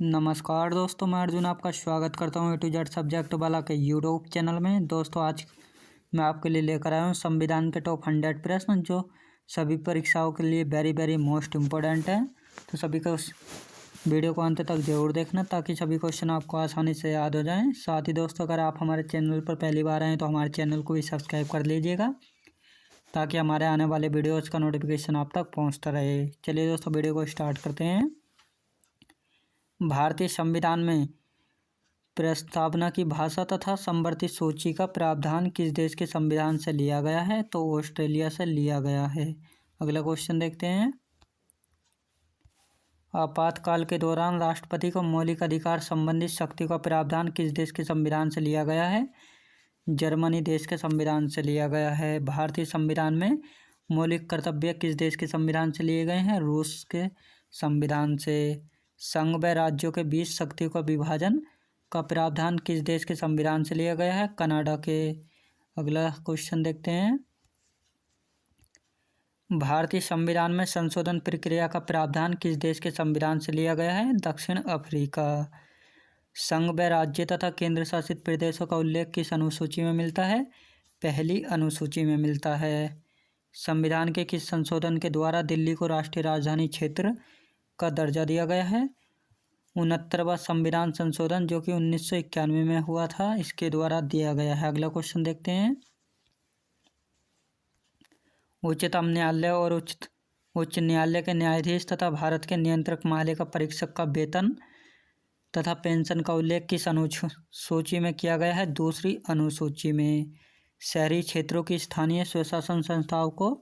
नमस्कार दोस्तों, मैं अर्जुन आपका स्वागत करता हूँ ए टू जेड सब्जेक्ट वाला के यूट्यूब चैनल में। दोस्तों आज मैं आपके लिए लेकर आया हूँ संविधान के टॉप 100 प्रश्न जो सभी परीक्षाओं के लिए वेरी वेरी मोस्ट इम्पोर्टेंट है। तो सभी को उस वीडियो को अंत तक जरूर देखना ताकि सभी क्वेश्चन आपको आसानी से याद हो जाएं। साथ ही दोस्तों, अगर आप हमारे चैनल पर पहली बार आएँ तो हमारे चैनल को भी सब्सक्राइब कर लीजिएगा ताकि हमारे आने वाले वीडियोज़ का नोटिफिकेशन आप तक पहुँचता रहे। चलिए दोस्तों, वीडियो को स्टार्ट करते हैं। भारतीय संविधान में प्रस्तावना की भाषा तथा संवर्धित सूची का प्रावधान किस देश के संविधान से लिया गया है? तो ऑस्ट्रेलिया से लिया गया है। अगला क्वेश्चन देखते हैं। आपातकाल के दौरान राष्ट्रपति को मौलिक अधिकार संबंधित शक्ति का प्रावधान किस देश के संविधान से लिया गया है? जर्मनी देश के संविधान से लिया गया है। भारतीय संविधान में मौलिक कर्तव्य किस देश के संविधान से लिए गए हैं? रूस के संविधान से। संघ व राज्यों के बीच शक्तियों का विभाजन का प्रावधान किस देश के संविधान से लिया गया है? कनाडा के। अगला क्वेश्चन देखते हैं। भारतीय संविधान में संशोधन प्रक्रिया का प्रावधान किस देश के संविधान से लिया गया है? दक्षिण अफ्रीका। संघ व राज्य तथा केंद्र शासित प्रदेशों का उल्लेख किस अनुसूची में मिलता है? पहली अनुसूची में मिलता है। संविधान के किस संशोधन के द्वारा दिल्ली को राष्ट्रीय राजधानी क्षेत्र का दर्जा दिया गया है? 69वां संविधान संशोधन जो कि 1991 में हुआ था, इसके द्वारा दिया गया है। अगला क्वेश्चन देखते हैं। उच्चतम न्यायालय और उच्च न्यायालय के न्यायाधीश तथा भारत के नियंत्रक महालेखा परीक्षक का वेतन तथा पेंशन का उल्लेख किस अनुसूची में किया गया है? दूसरी अनुसूची में। शहरी क्षेत्रों की स्थानीय स्वशासन संस्थाओं को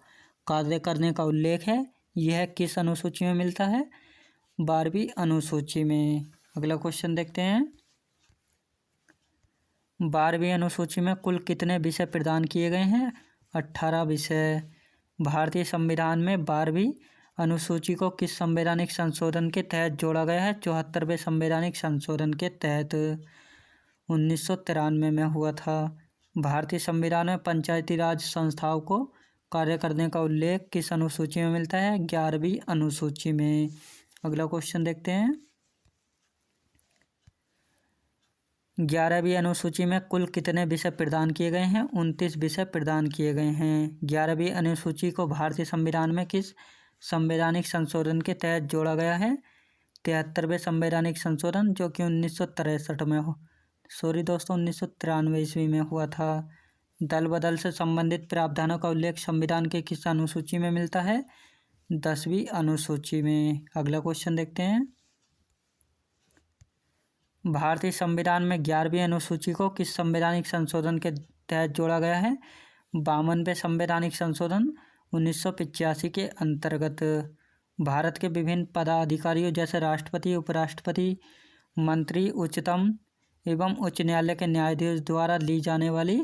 कार्य करने का उल्लेख है, यह किस अनुसूची में मिलता है? 12वीं अनुसूची में। अगला क्वेश्चन देखते हैं। 12वीं अनुसूची में कुल कितने विषय प्रदान किए गए हैं? 18 विषय। भारतीय संविधान में 12वीं अनुसूची को किस संवैधानिक संशोधन के तहत जोड़ा गया है? 74वें संवैधानिक संशोधन के तहत 1993 में हुआ था। भारतीय संविधान में पंचायती राज संस्थाओं को कार्य करने का उल्लेख किस अनुसूची में मिलता है? 11वीं अनुसूची में। अगला क्वेश्चन देखते हैं। 11वीं अनुसूची में कुल कितने विषय प्रदान किए गए हैं? 29 विषय प्रदान किए गए हैं। 11वीं अनुसूची को भारतीय संविधान में किस संवैधानिक संशोधन के तहत जोड़ा गया है? 73वें संवैधानिक संशोधन जो कि 1963 में 1993 ईस्वी में हुआ था। दल बदल से संबंधित प्रावधानों का उल्लेख संविधान के किस अनुसूची में मिलता है? 10वीं अनुसूची में। अगला क्वेश्चन देखते हैं। भारतीय संविधान में 11वीं अनुसूची को किस संवैधानिक संशोधन के तहत जोड़ा गया है? 52वें संवैधानिक संशोधन 1985 के अंतर्गत। भारत के विभिन्न पदाधिकारियों जैसे राष्ट्रपति, उपराष्ट्रपति, मंत्री, उच्चतम एवं उच्च न्यायालय के न्यायाधीश द्वारा ली जाने वाली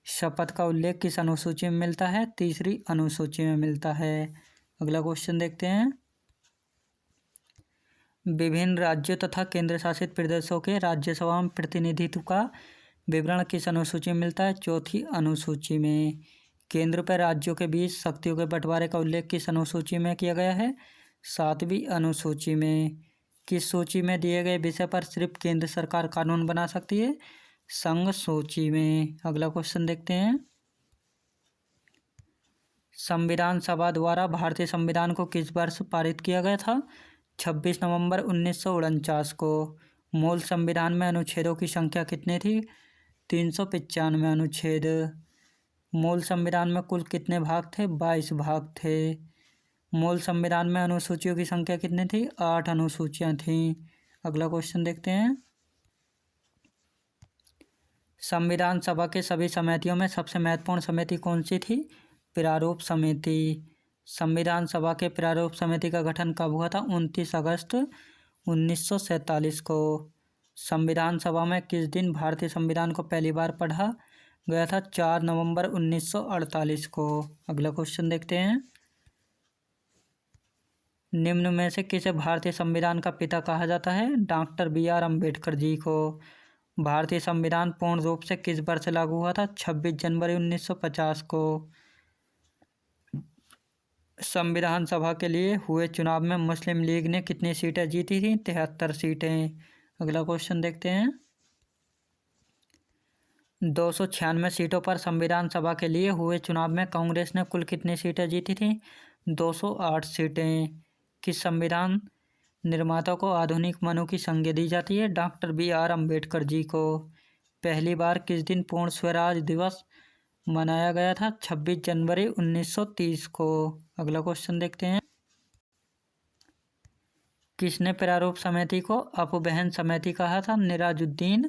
शपथ का उल्लेख किस अनुसूची में मिलता है? 3री अनुसूची में मिलता है। अगला क्वेश्चन देखते हैं। विभिन्न राज्यों तथा केंद्र शासित प्रदेशों के राज्यसभा में प्रतिनिधित्व का विवरण किस अनुसूची में मिलता है? 4थी अनुसूची में। केंद्र पर राज्यों के बीच शक्तियों के बंटवारे का उल्लेख किस अनुसूची में किया गया है? 7वीं अनुसूची में। किस सूची में दिए गए विषय पर सिर्फ केंद्र सरकार कानून बना सकती है? संघ सूची में। अगला क्वेश्चन देखते हैं। संविधान सभा द्वारा भारतीय संविधान को किस वर्ष पारित किया गया था? 26 नवंबर 1949 को। मूल संविधान में अनुच्छेदों की संख्या कितनी थी? 395 अनुच्छेद। मूल संविधान में कुल कितने भाग थे? 22 भाग थे। मूल संविधान में अनुसूचियों की संख्या कितनी थी? 8 अनुसूचियां थीं। अगला क्वेश्चन देखते हैं। संविधान सभा के सभी समितियों में सबसे महत्वपूर्ण समिति कौन सी थी? प्रारूप समिति। संविधान सभा के प्रारूप समिति का गठन कब हुआ था? 29 अगस्त 1947 को। संविधान सभा में किस दिन भारतीय संविधान को पहली बार पढ़ा गया था? 4 नवंबर 1948 को। अगला क्वेश्चन देखते हैं। निम्न में से किसे भारतीय संविधान का पिता कहा जाता है? डॉक्टर BR अम्बेडकर जी को। भारतीय संविधान पूर्ण रूप से किस वर्ष लागू हुआ था? 26 जनवरी 1950 को। संविधान सभा के लिए हुए चुनाव में मुस्लिम लीग ने कितनी सीटें जीती थी? 73 सीटें। अगला क्वेश्चन देखते हैं। 296 सीटों पर संविधान सभा के लिए हुए चुनाव में कांग्रेस ने कुल कितनी सीटें जीती थी? 208 सीटें। किस संविधान निर्माता को आधुनिक मनु की संज्ञा दी जाती है? डॉक्टर BR अम्बेडकर जी को। पहली बार किस दिन पूर्ण स्वराज दिवस मनाया गया था? 26 जनवरी 1930 को। अगला क्वेश्चन देखते हैं। किसने प्रारूप समिति को अपबहन समिति कहा था? निराजुद्दीन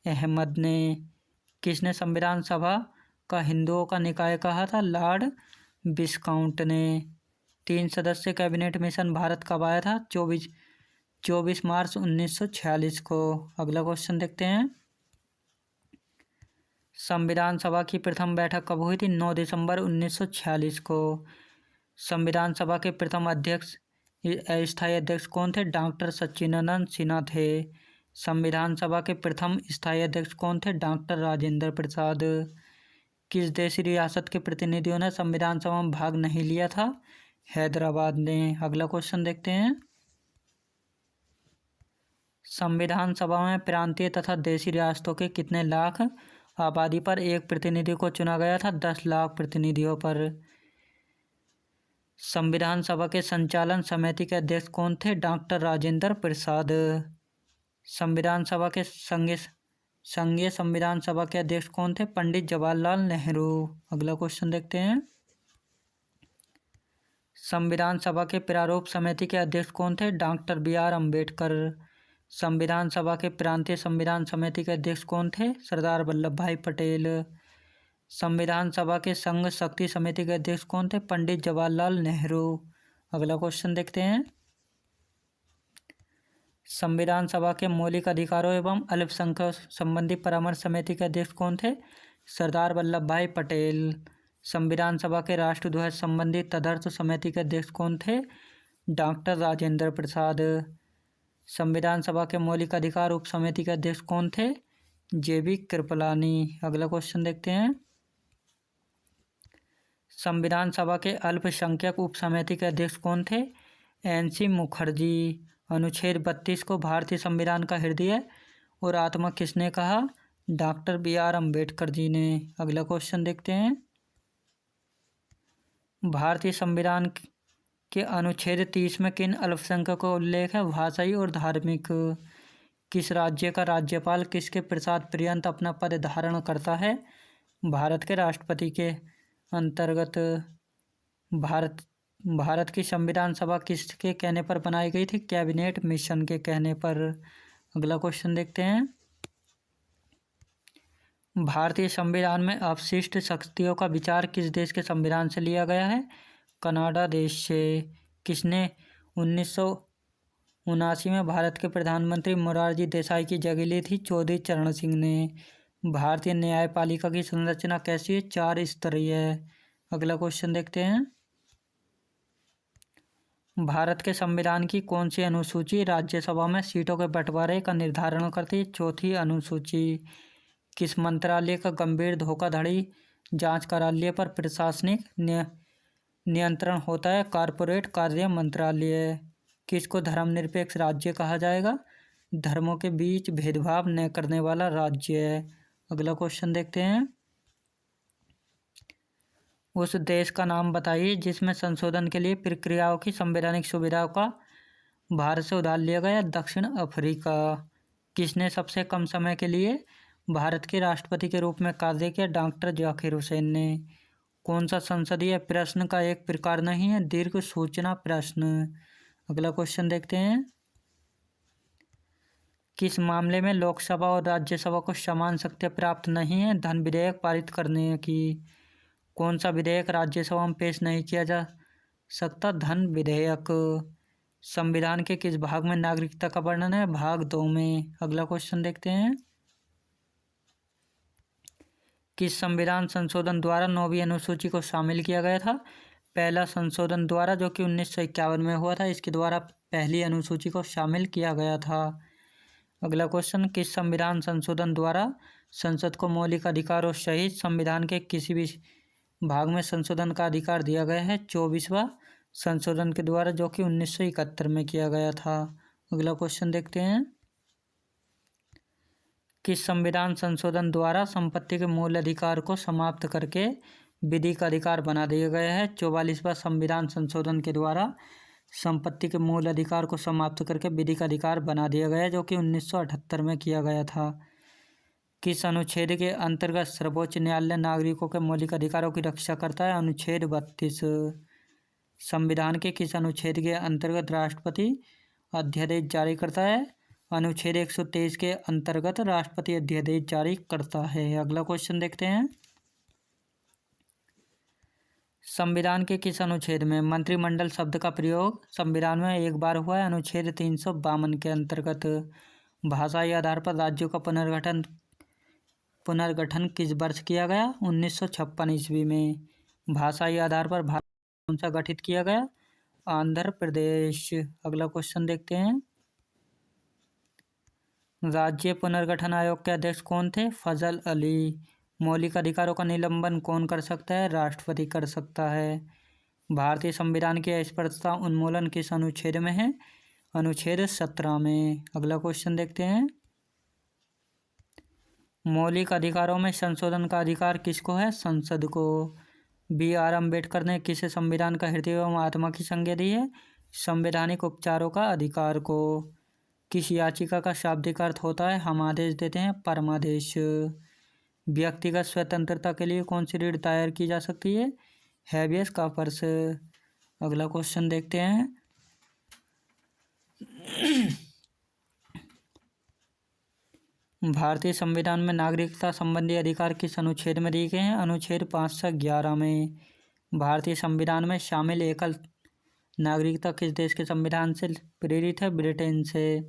अहमद ने। किसने संविधान सभा का हिंदुओं का निकाय कहा था? लॉर्ड विस्काउंट ने। 3 सदस्य कैबिनेट मिशन भारत कब आया था? 24 मार्च 1946 को। अगला क्वेश्चन देखते हैं। संविधान सभा की प्रथम बैठक कब हुई थी? 9 दिसंबर 1946 को। संविधान सभा के प्रथम अध्यक्ष अस्थायी अध्यक्ष कौन थे? डॉक्टर सच्चिदानंद सिन्हा थे। संविधान सभा के प्रथम स्थायी अध्यक्ष कौन थे? डॉक्टर राजेंद्र प्रसाद। किस देशी रियासत के प्रतिनिधियों ने संविधान सभा में भाग नहीं लिया था? हैदराबाद ने। अगला क्वेश्चन देखते हैं। संविधान सभा में प्रांतीय तथा देशी रियासतों के कितने लाख आबादी पर एक प्रतिनिधि को चुना गया था? 10 लाख प्रतिनिधियों पर। संविधान सभा के संचालन समिति के अध्यक्ष कौन थे? डॉक्टर राजेंद्र प्रसाद। संविधान सभा के संघीय संविधान सभा के अध्यक्ष कौन थे? पंडित जवाहरलाल नेहरू। अगला क्वेश्चन देखते हैं। संविधान सभा के प्रारूप समिति के अध्यक्ष कौन थे? Doctor BR Ambedkar. संविधान सभा के प्रांतीय संविधान समिति के अध्यक्ष कौन थे? सरदार वल्लभ भाई पटेल। संविधान सभा के संघ शक्ति समिति के अध्यक्ष कौन थे? पंडित जवाहरलाल नेहरू। अगला क्वेश्चन देखते हैं। संविधान सभा के मौलिक अधिकारों एवं अल्पसंख्यक संबंधी परामर्श समिति के अध्यक्ष कौन थे? सरदार वल्लभ भाई पटेल। संविधान सभा के राष्ट्रध्वज संबंधी तदर्थ समिति के अध्यक्ष कौन थे? डॉक्टर राजेंद्र प्रसाद। संविधान सभा के मौलिक अधिकार उप समिति के अध्यक्ष कौन थे? JB कृपलानी। अगला क्वेश्चन देखते हैं। संविधान सभा के अल्पसंख्यक उप समिति के अध्यक्ष कौन थे? NC मुखर्जी। अनुच्छेद 32 को भारतीय संविधान का हृदय और आत्मा किसने कहा? डॉक्टर BR अम्बेडकर जी ने। अगला क्वेश्चन देखते हैं। भारतीय संविधान के अनुच्छेद 30 में किन अल्पसंख्यकों का उल्लेख है? भाषाई और धार्मिक। किस राज्य का राज्यपाल किसके प्रसाद पर्यंत अपना पद धारण करता है? भारत के राष्ट्रपति के अंतर्गत। भारत की संविधान सभा किसके कहने पर बनाई गई थी? कैबिनेट मिशन के कहने पर। अगला क्वेश्चन देखते हैं। भारतीय संविधान में अपशिष्ट शक्तियों का विचार किस देश के संविधान से लिया गया है? कनाडा देश से। किसने 1979 में भारत के प्रधानमंत्री मोरारजी देसाई की जगह ली थी? चौधरी चरण सिंह ने। भारतीय न्यायपालिका की संरचना कैसी है? 4 स्तरीय है। अगला क्वेश्चन देखते हैं। भारत के संविधान की कौन सी अनुसूची राज्यसभा में सीटों के बंटवारे का निर्धारण करती है? 4थी अनुसूची। किस मंत्रालय का गंभीर धोखाधड़ी जांच कार्यालय पर प्रशासनिक नियंत्रण होता है? कॉर्पोरेट कार्य मंत्रालय। किसको धर्मनिरपेक्ष राज्य कहा जाएगा? धर्मों के बीच भेदभाव न करने वाला राज्य। अगला क्वेश्चन देखते हैं। उस देश का नाम बताइए जिसमें संशोधन के लिए प्रक्रियाओं की संवैधानिक सुविधाओं का भारत से उधार लिया गया? दक्षिण अफ्रीका। किसने सबसे कम समय के लिए भारत के राष्ट्रपति के रूप में कार्य किया? डॉक्टर जाकिर हुसैन ने। कौन सा संसदीय प्रश्न का एक प्रकार नहीं है? दीर्घ सूचना प्रश्न। अगला क्वेश्चन देखते हैं। किस मामले में लोकसभा और राज्यसभा को समान शक्तियां प्राप्त नहीं है? धन विधेयक पारित करने की। कौन सा विधेयक राज्यसभा में पेश नहीं किया जा सकता? धन विधेयक। संविधान के किस भाग में नागरिकता का वर्णन है? भाग 2 में। अगला क्वेश्चन देखते हैं। किस संविधान संशोधन द्वारा 9वीं अनुसूची को शामिल किया गया था? पहला संशोधन द्वारा, जो कि 1951 में हुआ था, इसके द्वारा पहली अनुसूची को शामिल किया गया था। अगला क्वेश्चन। किस संविधान संशोधन द्वारा संसद को मौलिक अधिकारों सहित संविधान के किसी भी भाग में संशोधन का अधिकार दिया गया है? 24वां संशोधन के द्वारा, जो कि 1971 में किया गया था। अगला क्वेश्चन देखते हैं। किस संविधान संशोधन द्वारा संपत्ति के मूल अधिकार को समाप्त करके विधिक अधिकार बना दिया गया है? 44वां संविधान संशोधन के द्वारा संपत्ति के मूल अधिकार को समाप्त करके विधिक अधिकार बना दिया गया है, जो कि 1978 में किया गया था। किस अनुच्छेद के अंतर्गत सर्वोच्च न्यायालय नागरिकों के मौलिक अधिकारों की रक्षा करता है? अनुच्छेद 32। संविधान के किस अनुच्छेद के अंतर्गत राष्ट्रपति अध्यादेश जारी करता है? अनुच्छेद 123 के अंतर्गत राष्ट्रपति अध्यादेश जारी करता है। अगला क्वेश्चन देखते हैं। संविधान के किस अनुच्छेद में मंत्रिमंडल शब्द का प्रयोग संविधान में एक बार हुआ है? अनुच्छेद 352 के अंतर्गत। भाषाई आधार पर राज्यों का पुनर्गठन किस वर्ष किया गया? 1956 ईस्वी में। भाषाई आधार पर भारत कौन सा गठित किया गया? आंध्र प्रदेश। अगला क्वेश्चन देखते हैं। राज्य पुनर्गठन आयोग के अध्यक्ष कौन थे? फजल अली। मौलिक अधिकारों का निलंबन कौन कर सकता है? राष्ट्रपति कर सकता है। भारतीय संविधान की अस्पष्टता उन्मूलन किस अनुच्छेद में है? अनुच्छेद 17 में। अगला क्वेश्चन देखते हैं। मौलिक अधिकारों में संशोधन का अधिकार किसको है? संसद को। BR अम्बेडकर ने किसे संविधान का हृदय एवं आत्मा की संज्ञा दी है? संवैधानिक उपचारों का अधिकार को। किस याचिका का शाब्दिक अर्थ होता है? हम आदेश देते हैं परमादेश। व्यक्तिगत स्वतंत्रता के लिए कौन सी रीट दायर की जा सकती है? Habeas corpus. अगला क्वेश्चन देखते हैं। भारतीय संविधान में नागरिकता संबंधी अधिकार किस अनुच्छेद में दिए गए हैं? अनुच्छेद 5 से 11 में। भारतीय संविधान में शामिल एकल नागरिकता किस देश के संविधान से प्रेरित है? ब्रिटेन से।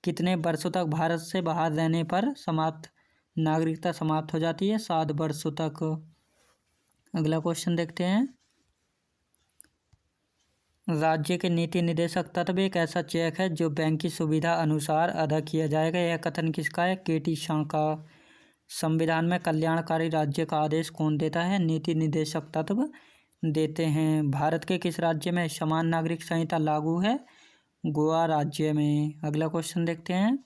कितने वर्षों तक भारत से बाहर रहने पर नागरिकता समाप्त हो जाती है? 7 वर्षों तक। अगला क्वेश्चन देखते हैं। राज्य के नीति निर्देशक तत्व एक ऐसा चेक है जो बैंक की सुविधा अनुसार अदा किया जाएगा। यह कथन किसका है? केटी शाह का। संविधान में कल्याणकारी राज्य का आदेश कौन देता है? नीति निर्देशक तत्व देते हैं। भारत के किस राज्य में समान नागरिक संहिता लागू है? गोवा राज्य में। अगला क्वेश्चन देखते हैं।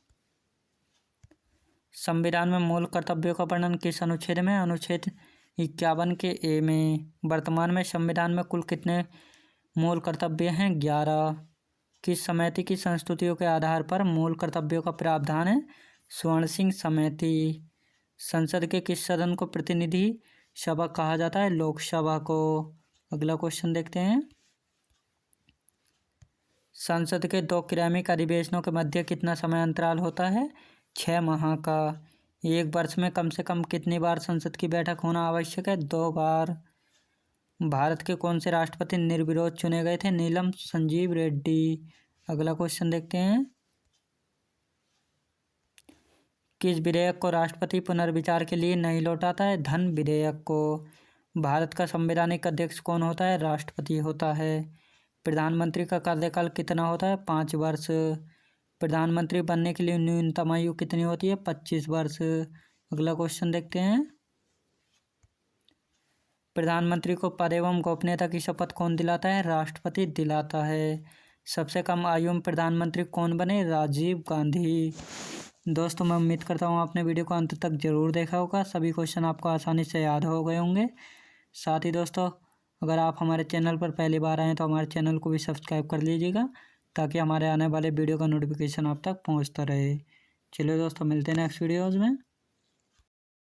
संविधान में मूल कर्तव्यों का वर्णन किस अनुच्छेद में? अनुच्छेद 51 के ए में। वर्तमान में संविधान में कुल कितने मूल कर्तव्य हैं? 11। किस समिति की संस्तुतियों के आधार पर मूल कर्तव्यों का प्रावधान है? स्वर्ण सिंह समिति। संसद के किस सदन को प्रतिनिधि सभा कहा जाता है? लोकसभा को। अगला क्वेश्चन देखते हैं। संसद के 2 क्रमिक अधिवेशनों के मध्य कितना समय अंतराल होता है? 6 माह का। एक वर्ष में कम से कम कितनी बार संसद की बैठक होना आवश्यक है? 2 बार। भारत के कौन से राष्ट्रपति निर्विरोध चुने गए थे? नीलम संजीव रेड्डी। अगला क्वेश्चन देखते हैं। किस विधेयक को राष्ट्रपति पुनर्विचार के लिए नहीं लौटाता है? धन विधेयक को। भारत का संवैधानिक अध्यक्ष कौन होता है? राष्ट्रपति होता है। प्रधानमंत्री का कार्यकाल कितना होता है? 5 वर्ष। प्रधानमंत्री बनने के लिए न्यूनतम आयु कितनी होती है? 25 वर्ष। अगला क्वेश्चन देखते हैं। प्रधानमंत्री को पद एवं गोपनीयता की शपथ कौन दिलाता है? राष्ट्रपति दिलाता है। सबसे कम आयु में प्रधानमंत्री कौन बने? राजीव गांधी। दोस्तों, मैं उम्मीद करता हूँ आपने वीडियो को अंत तक जरूर देखा होगा। सभी क्वेश्चन आपको आसानी से याद हो गए होंगे। साथ ही दोस्तों, अगर आप हमारे चैनल पर पहली बार आएँ तो हमारे चैनल को भी सब्सक्राइब कर लीजिएगा, ताकि हमारे आने वाले वीडियो का नोटिफिकेशन आप तक पहुँचता रहे। चलिए दोस्तों, मिलते हैं नेक्स्ट वीडियोज़ में।